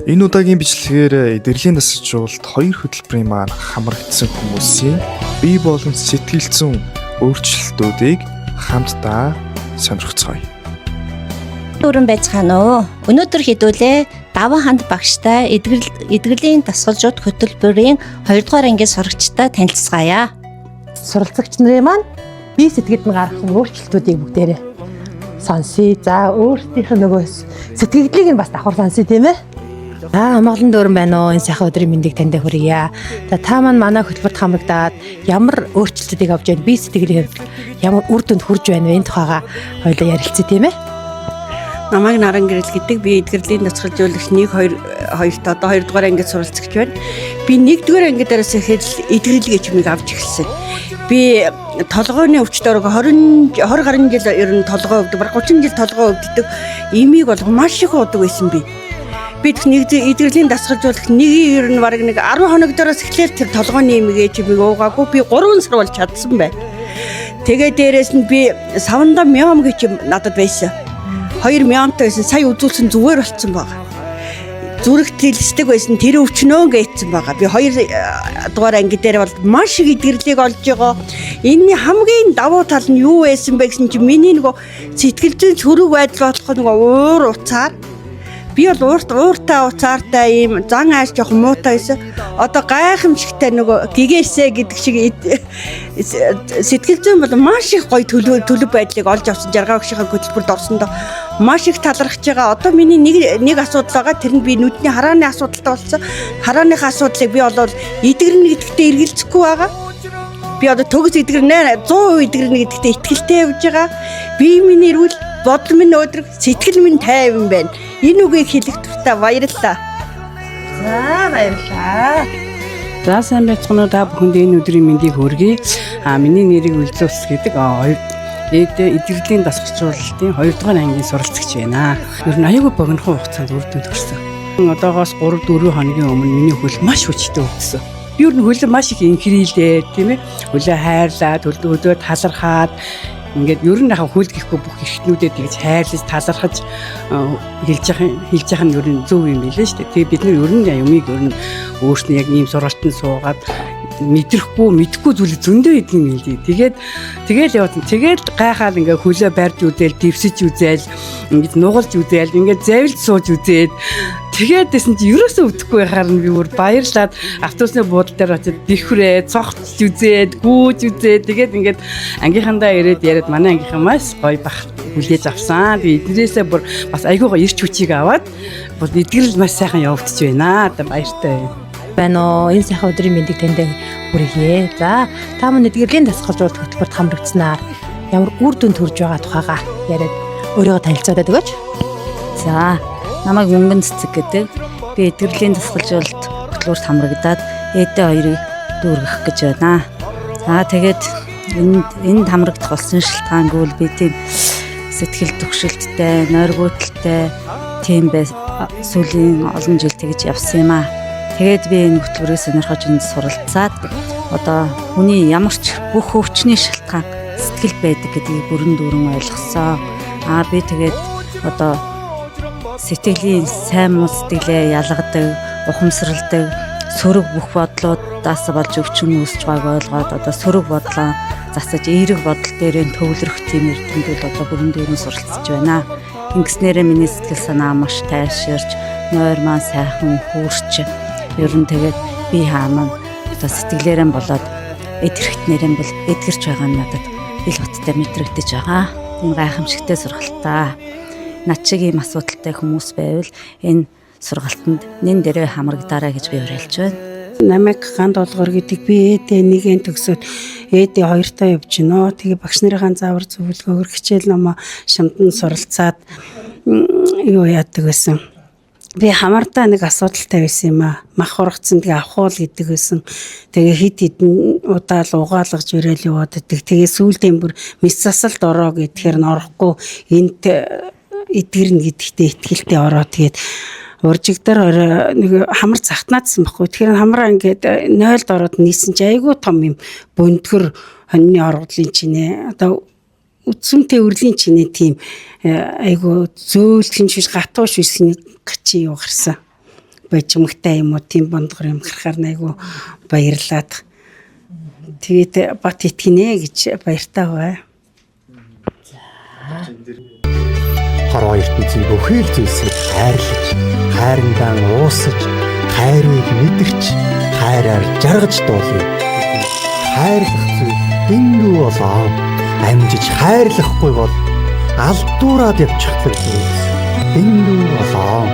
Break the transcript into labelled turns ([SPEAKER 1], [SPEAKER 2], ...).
[SPEAKER 1] Энэ удаагийн бичлэгээр эдгэрлийн дасгалжуулалт хоёр хөтөлбөрийн маань хамрагдсан хүмүүсийн бие болон сэтгэл зүйн өөрчлөлтүүдийг хамтдаа сонирхцгаая.
[SPEAKER 2] Өрөн байцгаана уу. Өнөөдөр хэдүүлээ Даваа ханд багштай эдгэрлийн дасгалжуулалт хөтөлбөрийн 2 дугаар ангийн сурагчтай танилцгаая.
[SPEAKER 3] Суралцагч нарын маань бие сэтгэлд нь гаргасан өөрчлөлтүүдийг бүгдээрээ сонсъё. За өөрсдийнх нь нөгөө сэтгэлдлийг нь бас давхар сонсъё тийм ээ. Амгалан дөрөн байна уу? Энэ сайхан өдрийн мэндийг танд хүргье. За та маань манай хөтөлбөрт хамрагдаад ямар өөрчлөлтүүдийг авч байна? Бие сэтгэлийн хувьд ямар үр дүнд хүрж байна вэ? Энэ тухайга хоёулаа ярилцъя тийм ээ.
[SPEAKER 4] Намайг Наран Гэрэл гэдэг. Би эдгэрлийн дасгалжуулагч 1-2-т одоо 2 дугаар ангид суралцагч байна. Би 1-р анги дээрээс эхэл эдгэрэл гэж юмыг авч эхэлсэн. Би толгойн өвчтөөр 20 гаруй жил ер нь толгой өвдөг, 30 жил толгой өвддөг. Имийг бол маш их уудаг байсан би. Би эдгэрлийн дасгалжуулагч ер нь бараг 10 хоног дээрээс эхлээл тэр толгойн имийг чимиг уугаагүй. Би 3 сар болж чадсан байна. Тэгээ дээрээс нь би саванда мьом гэж юм надад байсан. 2 мьомтой байсан. Сая үзүүлсэн зүгээр болцсон байгаа. Зүрхт хэлсдэг байсан. Тэр өвчнөө гээцсэн байгаа. Би 2 дугаар анги дээр бол маш их эдгэрлийг олж байгаа. Энэний хамгийн давуу тал нь юу байсан бэ гэсэн чинь миний нөгөө сэтгэл зүйн сөрөг байдал болох нөгөө уур уцаар би бол ууртай уцаартай ийм зан ааш жоох муутай байсан. Одоо гайхамшигтай нөгөө гэгээсэ гэдэг шиг сэтгэл зүйн бол маш их гоё төлөв байдлыг олж авсан. Жаргал багшийн хөтөлбөрт орсондоо маш их талархаж байгаа. Одоо миний нэг асуудал байгаа. Тэр нь би нүдний харааны асуудалтай болсон. Харааныхаа асуудлыг би бол эдгэрнэ гэдэгтээ эргэлзэхгүй байгаа. Би одоо төгс эдгэрнэ 100% эдгэрнэ гэдэгтээ итгэлтэй явж байгаа. Би миний эрүүл бодол минь өдрөг, сэтгэл минь тайван байна. Энэ үгийг хэлэх туфта баярлалаа.
[SPEAKER 3] За баярлалаа.
[SPEAKER 5] За сайн байцгаана уу, та бүхэнд энэ өдрийн мэндийг хүргэе. Миний нэрийг Үлзүүлс гэдэг эдгэрлийн дасгалжуулалтын 2 дугаар ангийн суралцагч байна. Ер нь аягүй богинохон хугацаанд үр дүнд хүрсэн. Одоогоос 3-4 хоногийн өмнө миний хөл маш хүчтэй өвдсөн. Би ер нь хөлөө маш их инхрийлээ, тийм ээ. Хөлөө хайрлаад, хөлөө талархаад ингээд ер нь хөл гэхгүй бүх эрхтнүүдэд тэгж хайрлаж талархаж хэлж яах нь ер нь зөв юм билээ шүү дээ. Тэгээ бид нар ер нь юмыг ер нь өөрснөө яг ийм сургалтанд суугаад мэдхгүй зүйл зөндөө идэг юм лээ. Тэгээд яваад тэгээд гайхаад ингээ хөлөө барьж үзээл, дэвсэж үзээл, ингээд нугалж үзээл, ингээд завилж сууж үзээд тэгээд дэсэн чи ерөөсөө өвдөхгүй байхаар нь би бүр баярлаад автобусны буудлын дээр очиод бихрээ цогцож үзээд, гүүж үзээд тэгээд ингээд ангийнхандаа ирээд яриад манай ангийнхан маш гоё бах хүлээж авсан. Би эднээсээ бүр бас айгүй гоё ирч хүчийг аваад бүр эдгэрэл маш сайхан явагдаж байна. Одоо баяртай
[SPEAKER 3] байна уу? Энэ сайхан өдрийн мэндийг танд хүргье. За та бүхэн эдгэрлийн дасгалжуулалт хөтөлбөрт хамрагдсанаар ямар үр дүнд хүрж байгаа тухайга яриад өөрийгөө танилцуулаад өгөөч.
[SPEAKER 2] За, намайг Мөнгөн Цэцэг гэдэг. Би эдгэрлийн дасгалжуулалт хөтөлбөрт хамрагдаад ээдээ хоёрыг дүүргэх гэж байна. За тэгээд энд хамрагдах болсон шалтгаан гэвэл би тийм сэтгэл түгшилттэй, нойргууталтай тийм сүүлийн олон жил тэгж явсан юм аа. Тэгээд би энэ хөтөлбөрийг сонирхож энд суралцаад одоо хүний ямар ч бүх өвчний шалтгаан сэтгэл байдаг гэдгийг бүрэн дүүрэн ойлгосон. Би тэгээд одоо сэтгэлийн сайн муу сэтгэлээ ялгадаг, ухамсарладаг, сөрөг бүх бодлуудаас болж өвчин үүсэж байгааг ойлгоод одоо сөрөг бодлоо засаж эерэг бодол дээрээ төвлөрөх тийм эрдэмтдүүд одоо бүрэн дүүрэн суралцж байна. Ингэснээрээ миний сэтгэл санаа маш тайширч, нойр маань сайхан хүүрч ер нь тэгээд би хаамаа одоо сэтгэлээрэн болоод эдгэрхтнэрэн бол эдгэрч байгаа нь надад ил баттай мэдрэгдэж байгаа. Энэ гайхамшигтай сургалтаа. Над шиг ийм асуудалтай хүмүүс байвал энэ сургалтанд нэн дээрээ хамрагдаарай гэж би уриалж байна.
[SPEAKER 4] Намайг Ганд Олгор гэдэг. Би ээдээ 1-ийн төгсөөд ээдээ 2-таа явж гинөө. Тэгээ багш нарын заавар зөвлөгөөгөр хичээл номоо шамдан суралцаад юу яадаг байсан. Би хамаартаа нэг асуудалтай байсан юм аа. Мах ургацсан тэгээ авахуул гэдэг байсан. Тэгээ хид хідэн удаал угаалгаж ирээл яваад байдаг. Тэгээ сүүлдээ бүр мэс засалд ороо гэдгээр нь орохгүй энд эдгэрнэ гэдэгтээ итгэлтэй ороо тэгээд уржигдаар нэг хамар захтнаадсан байхгүй. Тэгэхээр хамраа ингээд 0-д ороод нийсэн чи айгүй том юм бөндгөр хоньны оргодлын чинээ одоо үтсэмтэй өрлийн чинээ тийм айгүй зөөлхөн шиш гатуу шишний гачи юу гарсан. бажимгтай юм уу тийм бондгор юм гарахаар айгүй баярлаад тэгээд бат итгэнэ гэж баяртай бай.
[SPEAKER 6] Хор ертөнцийн бүхэл зүйлсийг хайрлаж, хайрандаа уусаж, хайрыг мэдэрч, хайраар жаргаж дуулъя. Хайрлах зүйл дэндүү болоо. Амжиж хайрлахгүй бол алдуураад явчихдаг зүйл дэндүү болоо.